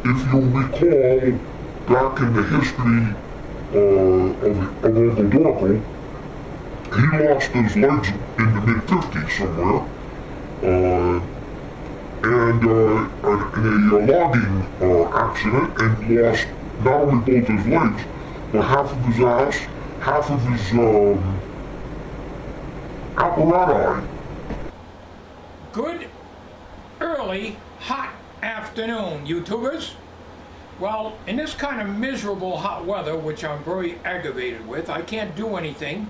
if you'll recall, back in the history of Uncle Dorkel, he lost his legs in the mid-50s somewhere, and in a logging accident, and lost not only both his legs, but half of his ass, half of his apparatus. Good early, hot afternoon, YouTubers. Well, in this kind of miserable hot weather, which I'm very aggravated with, I can't do anything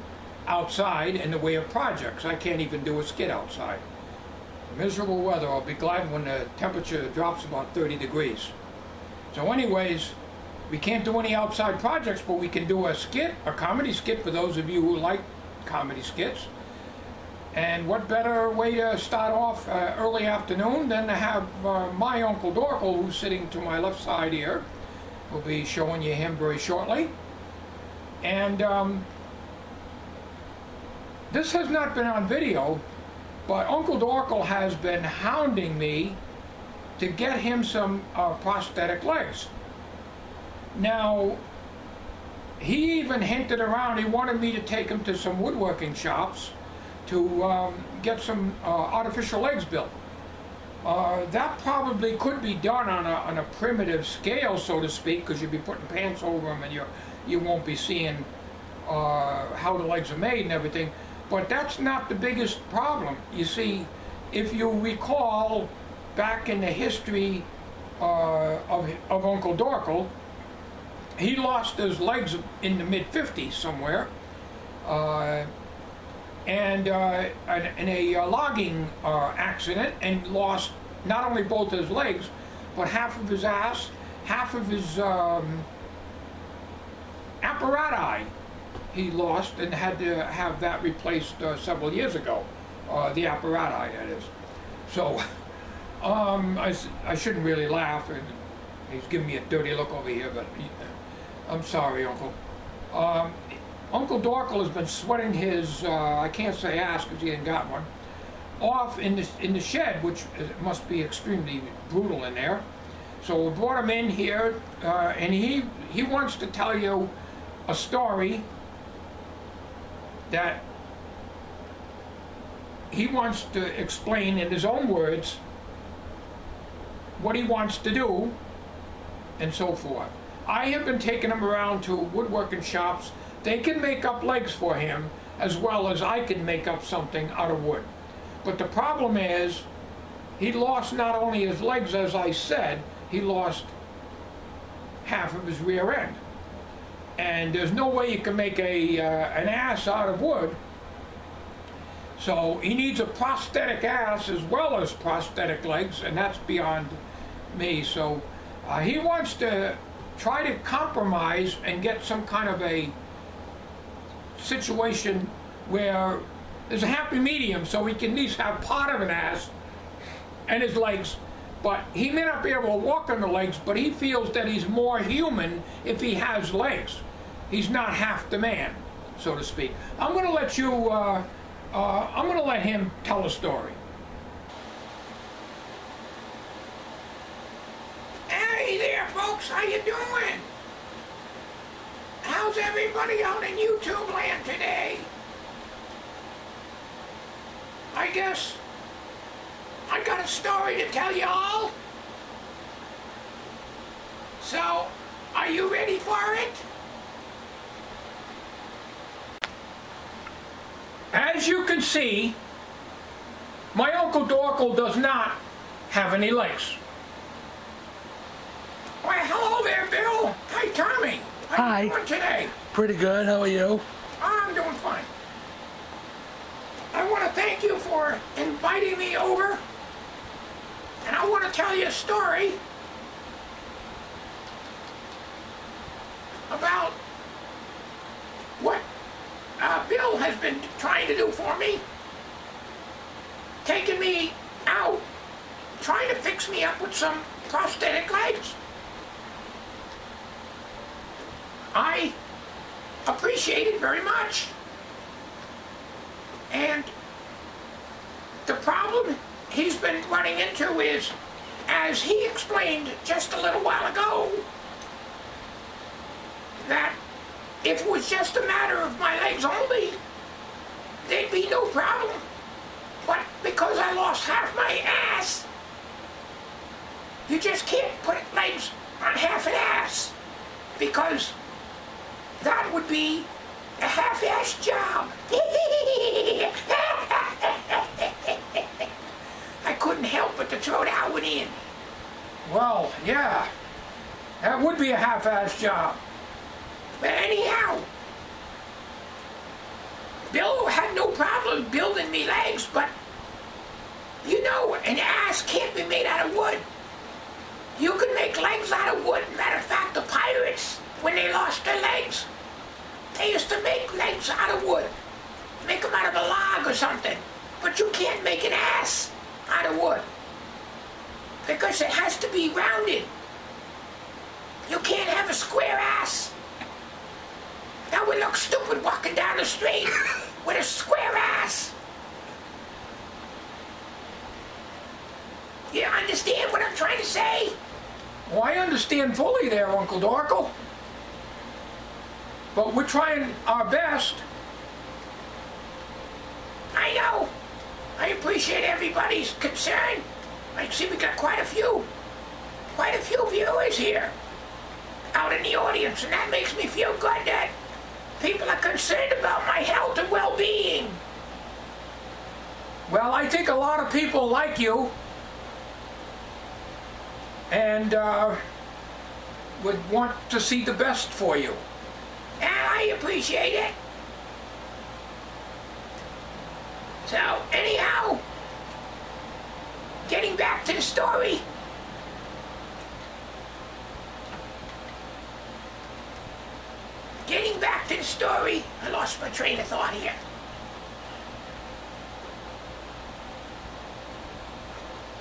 outside in the way of projects. I can't even do a skit outside. Miserable weather. I'll be glad when the temperature drops about 30 degrees. So anyways, we can't do any outside projects, but we can do a skit, a comedy skit for those of you who like comedy skits. And what better way to start off early afternoon than to have my Uncle Dorkel, who's sitting to my left side here. We'll be showing you him very shortly. And this has not been on video, but Uncle Dorkel has been hounding me to get him some prosthetic legs. Now, he even hinted around, he wanted me to take him to some woodworking shops to get some artificial legs built. That probably could be done on a primitive scale, so to speak, because you'd be putting pants over them and you won't be seeing how the legs are made and everything. But that's not the biggest problem. You see, if you recall back in the history of Uncle Dorkel, he lost his legs in the mid-50s somewhere. And in a logging accident, and lost not only both his legs, but half of his ass, half of his apparatus he lost, and had to have that replaced several years ago. The apparatus, that is. So, I shouldn't really laugh, and he's giving me a dirty look over here, but I'm sorry, Uncle. Uncle Dorkel has been sweating his, I can't say ass because he ain't got one, off in the shed, which must be extremely brutal in there. So we brought him in here, and he wants to tell you a story that he wants to explain in his own words what he wants to do, and so forth. I have been taking him around to woodworking shops. They can make up legs for him as well as I can make up something out of wood. But the problem is, he lost not only his legs, as I said, he lost half of his rear end. And there's no way you can make an ass out of wood. So he needs a prosthetic ass as well as prosthetic legs, and that's beyond me. So he wants to try to compromise and get some kind of a situation where there's a happy medium, so he can at least have part of an ass and his legs, but he may not be able to walk on the legs, but he feels that he's more human if he has legs. He's not half the man, so to speak. I'm going to let you, I'm going to let him tell a story. Hey there, folks, how you doing? How's everybody out in YouTube land today? I guess I got a story to tell you all. So, are you ready for it? As you can see, my Uncle Dorkel does not have any legs. Well, hello there, Bill. Hi, Tommy. How you doing today? Pretty good. How are you? I'm doing fine. I want to thank you for inviting me over, and I want to tell you a story about what Bill has been trying to do for me, taking me out, trying to fix me up with some prosthetic legs. I appreciate it very much. And the problem he's been running into is as he explained just a little while ago, that if it was just a matter of my legs only, there'd be no problem. But because I lost half my ass, you just can't put legs on half an ass, because that would be a half-assed job. I couldn't help but to throw that one in. Well, yeah, that would be a half-assed job. But anyhow, Bill had no problem building me legs, but you know, an ass can't be made out of wood. You can make legs out of wood. Matter of fact, the pirates, when they lost their legs, they used to make legs out of wood. Make them out of a log or something. But you can't make an ass out of wood, because it has to be rounded. You can't have a square ass. That would look stupid walking down the street with a square ass. You understand what I'm trying to say? Well, I understand fully there, Uncle Dorkel. But we're trying our best. I know. I appreciate everybody's concern. I see we got quite a few viewers here out in the audience, and that makes me feel good that people are concerned about my health and well-being. Well, I think a lot of people like you and would want to see the best for you. And I appreciate it. So, anyhow, getting back to the story. I lost my train of thought here.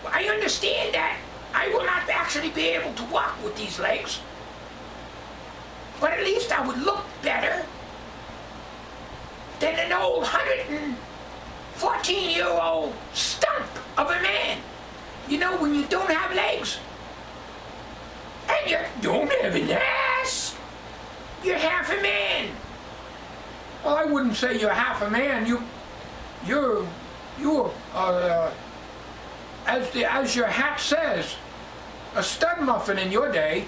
I understand that I will not actually be able to walk with these legs, but at least I would look better than an old 114-year-old stump of a man. You know, when you don't have legs and you don't have an ass, you're half a man. Well, I wouldn't say you're half a man. You're as your hat says, a stud muffin in your day.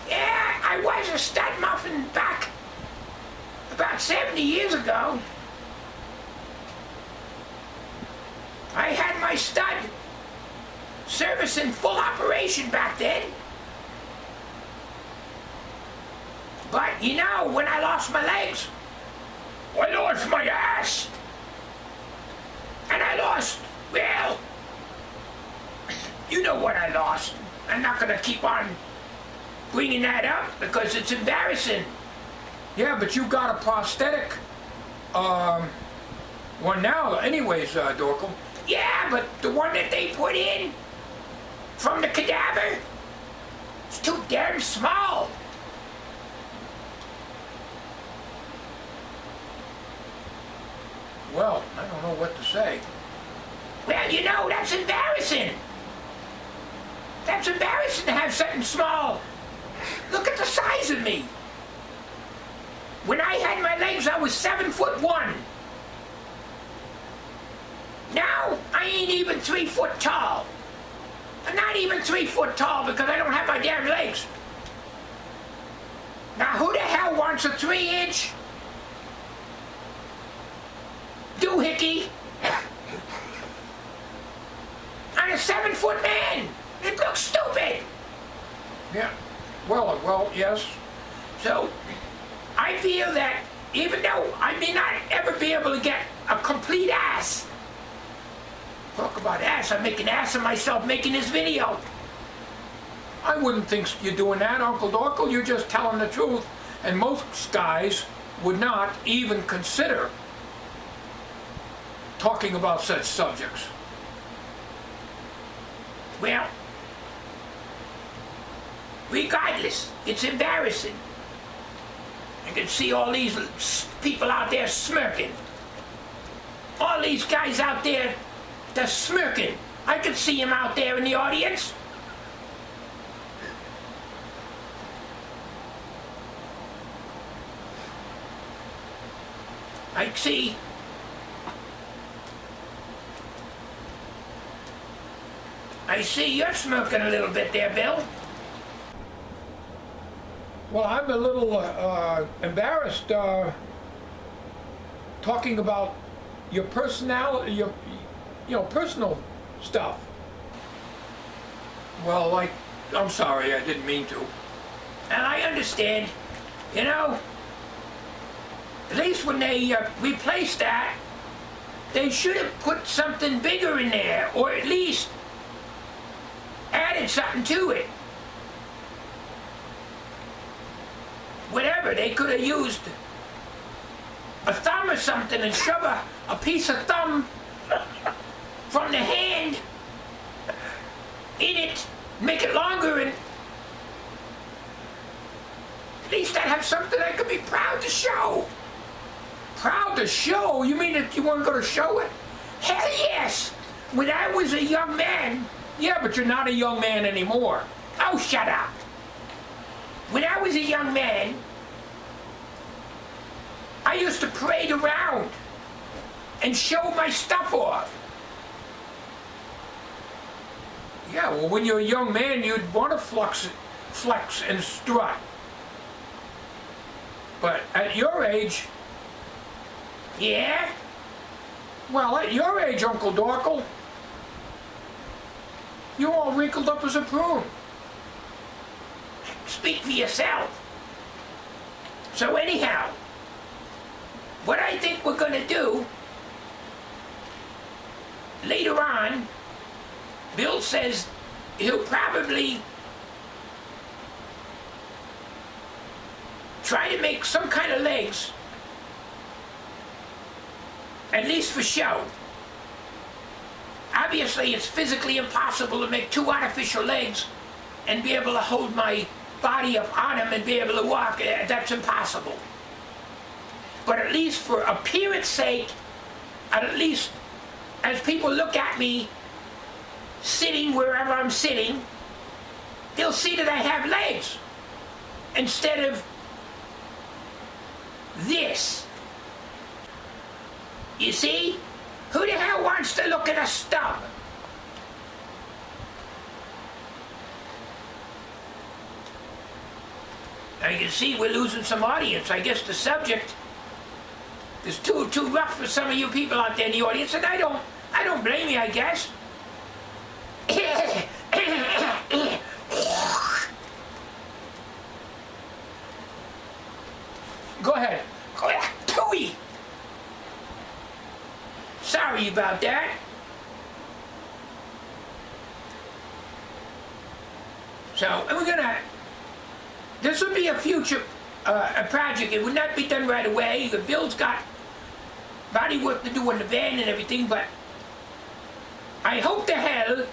Yeah, I was a stud muffin back about 70 years ago. I had my stud service in full operation back then. But you know, when I lost my legs, I lost my ass. And I lost, well, you know what I lost. I'm not going to keep on bringing that up because it's embarrassing. Yeah, but you got a prosthetic one now anyways, Dorkel. Yeah, but the one that they put in from the cadaver, it's too damn small. Well, I don't know what to say. Well, you know, that's embarrassing. That's embarrassing to have something small. Look at the size of me. When I had my legs, I was 7'1". Now, I ain't even 3 foot tall. I'm not even 3 foot tall because I don't have my damn legs. Now, who the hell wants a 3-inch doohickey on a 7-foot man? It looks stupid. Yeah, well, yes. So, I feel that even though I may not ever be able to get a complete ass, talk about ass, I'm making an ass of myself making this video. I wouldn't think you're doing that, Uncle Dorkel. You're just telling the truth. And most guys would not even consider talking about such subjects. Well, regardless, it's embarrassing. I can see all these people out there smirking. All these guys out there, they're smirking. I can see them out there in the audience. I see. I see you're smirking a little bit there, Bill. Well, I'm a little embarrassed talking about your personality, your personal stuff. Well, I'm sorry, I didn't mean to. And I understand, you know, at least when they replaced that, they should have put something bigger in there, or at least added something to it. Whatever, they could have used a thumb or something and shove a piece of thumb from the hand in it, make it longer, and at least I'd have something I could be proud to show. Proud to show? You mean if you weren't going to show it? Hell yes! When I was a young man. Yeah, but you're not a young man anymore. Oh, shut up. When I was a young man, I used to parade around and show my stuff off. Yeah, well, when you're a young man, you'd want to flex and strut. But at your age, yeah? Well, at your age, Uncle Dorkel, you're all wrinkled up as a prune. Speak for yourself. So anyhow, what I think we're gonna do later on, Bill says he'll probably try to make some kind of legs, at least for show. Obviously, it's physically impossible to make two artificial legs and be able to hold my body up on them and be able to walk. That's impossible. But at least for appearance sake, and at least as people look at me sitting wherever I'm sitting, they'll see that I have legs instead of this. You see? Who the hell wants to look at a stub? Now you can see we're losing some audience. I guess the subject is too rough for some of you people out there in the audience, and I don't blame you, I guess. Go ahead. Go ahead. Tooey! Sorry about that. So, and we're gonna, this will be a future a project. It would not be done right away. The Bill's got body work to do on the van and everything, but I hope to hell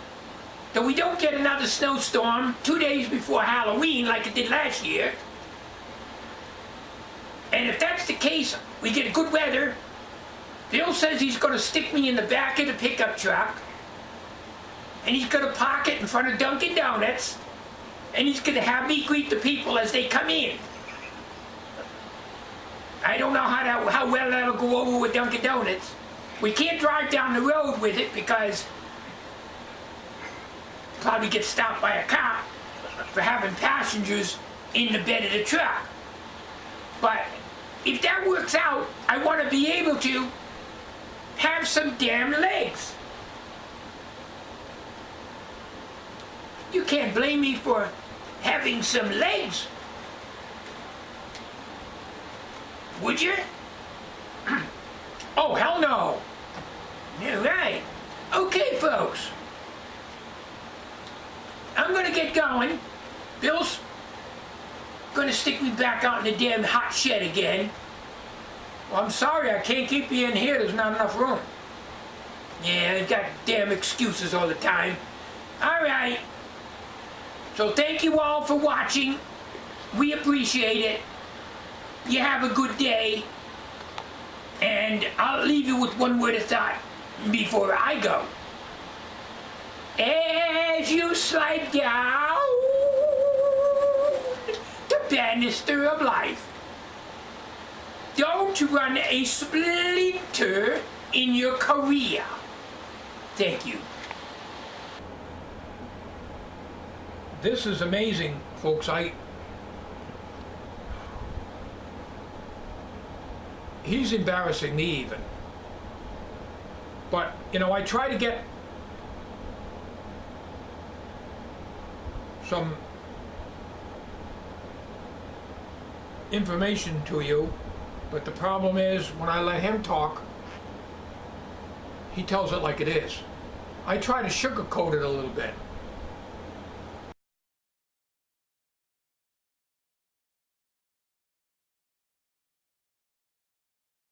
that we don't get another snowstorm 2 days before Halloween like it did last year. And if that's the case, we get good weather. Bill says he's going to stick me in the back of the pickup truck, and he's going to park it in front of Dunkin' Donuts, and he's going to have me greet the people as they come in. I don't know how well that'll go over with Dunkin' Donuts. We can't drive down the road with it because we'll probably get stopped by a cop for having passengers in the bed of the truck. But if that works out, I want to be able to have some damn legs. You can't blame me for having some legs, would you? Oh, hell no. All right. Okay, folks. I'm gonna get going. Bill's gonna stick me back out in the damn hot shed again. Well, I'm sorry, I can't keep you in here. There's not enough room. Yeah, I got damn excuses all the time. All right. So thank you all for watching. We appreciate it. You have a good day. And I'll leave you with one word of thought before I go. As you slide down the banister of life, don't run a splinter in your career. Thank you. This is amazing, folks. He's embarrassing me even. But, you know, I try to get some information to you, but the problem is when I let him talk, he tells it like it is. I try to sugarcoat it a little bit.